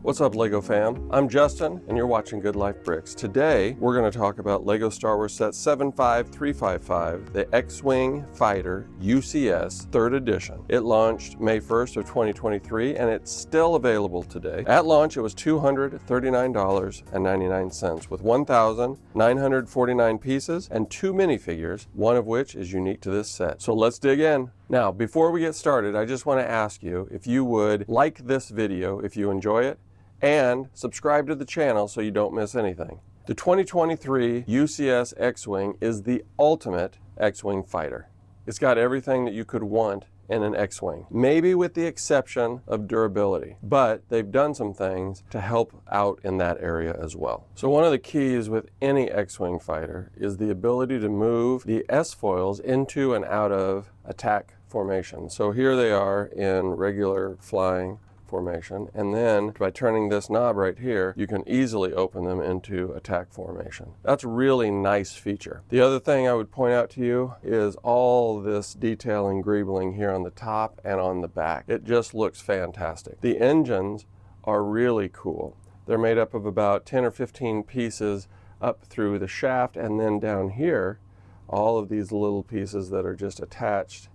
What's up, LEGO fam? I'm Justin, and you're watching Good Life Bricks. Today, we're going to talk about LEGO Star Wars Set 75355, the X-Wing Fighter UCS 3rd Edition. It launched May 1st of 2023, and it's still available today. At launch, it was $239.99, with 1,949 pieces and 2 minifigures, one of which is unique to this set. So let's dig in. Now, before we get started, I just want to ask you if you would like this video if you enjoy it, and subscribe to the channel so you don't miss anything. The 2023 UCS X-Wing is the ultimate X-Wing fighter. It's got everything that you could want in an X-Wing, maybe with the exception of durability, but they've done some things to help out in that area as well. So one of the keys with any X-Wing fighter is the ability to move the S-foils into and out of attack formation. So here they are in regular flying formation, and then by turning this knob right here, you can easily open them into attack formation. That's a really nice feature. The other thing I would point out to you is all this detail and greebling here on the top and on the back. It just looks fantastic. The engines are really cool. They're made up of about 10 or 15 pieces up through the shaft, and then down here, all of these little pieces that are just attached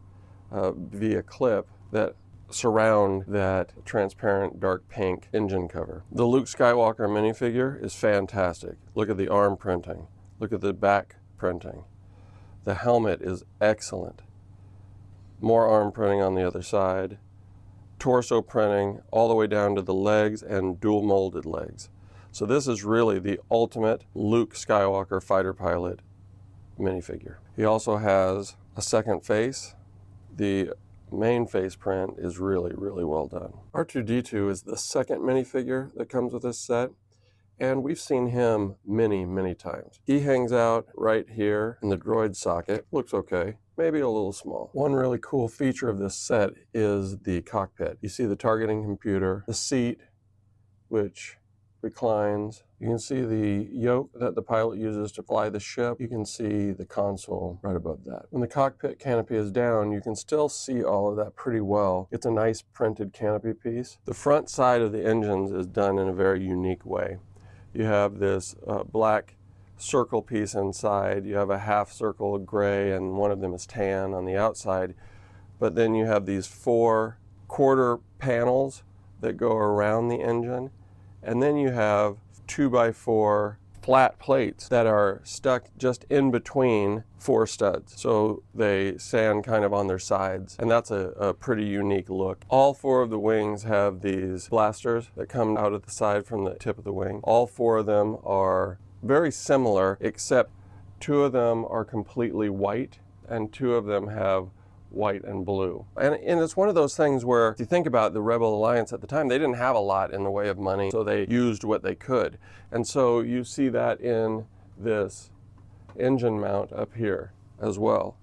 via clip that surround that transparent dark pink engine cover. The Luke Skywalker minifigure is fantastic. Look at the arm printing. Look at the back printing. The helmet is excellent. More arm printing on the other side. Torso printing all the way down to the legs and dual molded legs. So this is really the ultimate Luke Skywalker fighter pilot minifigure. He also has a second face. The main face print is really well done. R2-D2 is the second minifigure that comes with this set, and we've seen him many times. He hangs out right here in the droid socket. Looks okay, maybe a little small. One really cool feature of this set is the cockpit. You see the targeting computer, the seat, which reclines. You can see the yoke that the pilot uses to fly the ship. You can see the console right above that. When the cockpit canopy is down, you can still see all of that pretty well. It's a nice printed canopy piece. The front side of the engines is done in a very unique way. You have this black circle piece inside. You have a half circle of gray, and one of them is tan on the outside. But then you have these 4 quarter panels that go around the engine. And then you have 2x4 flat plates that are stuck just in between 4 studs. So they stand kind of on their sides, and that's a pretty unique look. All 4 of the wings have these blasters that come out of the side from the tip of the wing. All 4 of them are very similar, except 2 of them are completely white, and 2 of them have white and blue. And it's one of those things where, if you think about the Rebel Alliance at the time, they didn't have a lot in the way of money, so they used what they could. And so you see that in this engine mount up here as well.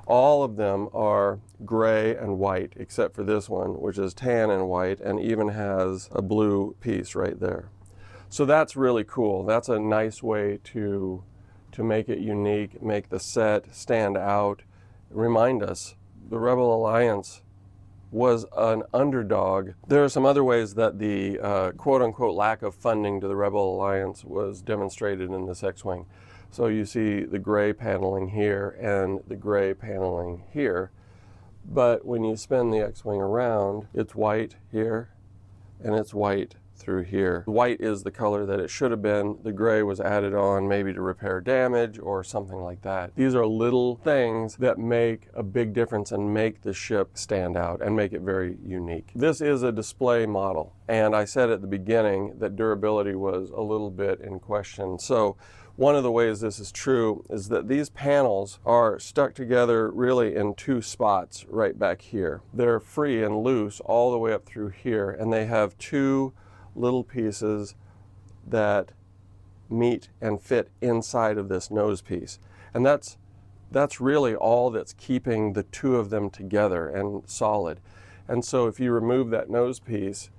All of them are gray and white, except for this one, which is tan and white, and even has a blue piece right there. So that's really cool. That's a nice way to make it unique, make the set stand out, remind us the Rebel Alliance was an underdog. There are some other ways that the quote-unquote lack of funding to the Rebel Alliance was demonstrated in this X-Wing. So you see the gray paneling here and the gray paneling here. But when you spin the X-Wing around, it's white here and it's white through here. White is the color that it should have been. The gray was added on maybe to repair damage or something like that. These are little things that make a big difference and make the ship stand out and make it very unique. This is a display model, and I said at the beginning that durability was a little bit in question. So one of the ways this is true is that these panels are stuck together really in 2 spots right back here. They're free and loose all the way up through here, and they have 2 little pieces that meet and fit inside of this nose piece. And that's really all that's keeping the 2 of them together and solid. And so if you remove that nose piece,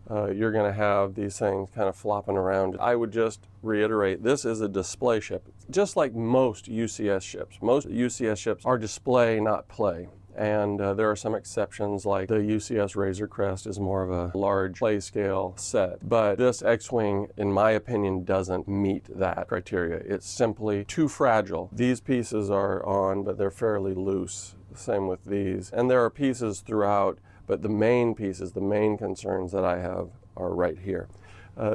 you're going to have these things kind of flopping around. I would just reiterate, this is a display ship, just like most UCS ships. Most UCS ships are display, not play. and there are some exceptions, like the UCS Razor Crest is more of a large play scale set. But this X-Wing, in my opinion, doesn't meet that criteria. It's simply too fragile. These pieces are on, but they're fairly loose. Same with these. And there are pieces throughout, but the main pieces, the main concerns that I have are right here.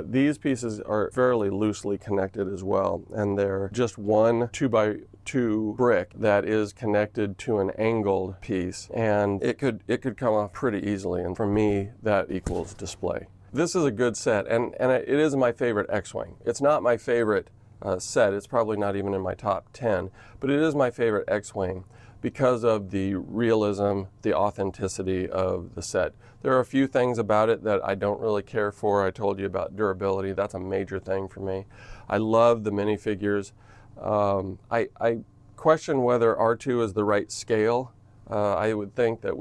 These pieces are fairly loosely connected as well, and they're just one 2x2 brick that is connected to an angled piece, and it could come off pretty easily, and for me that equals display. This is a good set, and it is my favorite X-Wing. It's not my favorite set, it's probably not even in my top 10, but it is my favorite X-Wing because of the realism, the authenticity of the set. There are a few things about it that I don't really care for. I told you about durability. That's a major thing for me. I love the minifigures. I question whether R2 is the right scale. I would think that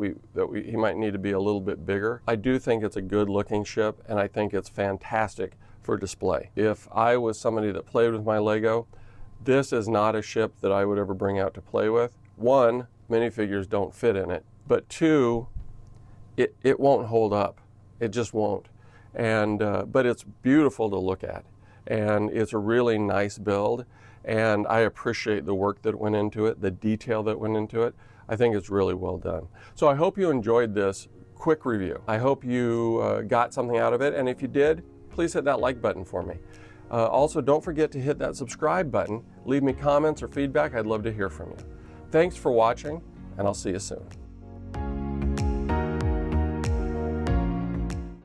he might need to be a little bit bigger. I do think it's a good looking ship, and I think it's fantastic for display. If I was somebody that played with my Lego, this is not a ship that I would ever bring out to play with. One, minifigures don't fit in it, but two, it won't hold up. It just won't. And but it's beautiful to look at, and it's a really nice build, and I appreciate the work that went into it, the detail that went into it. I think it's really well done. So I hope you enjoyed this quick review. I hope you got something out of it, and if you did, please hit that like button for me. Also, don't forget to hit that subscribe button. Leave me comments or feedback. I'd love to hear from you. Thanks for watching, and I'll see you soon.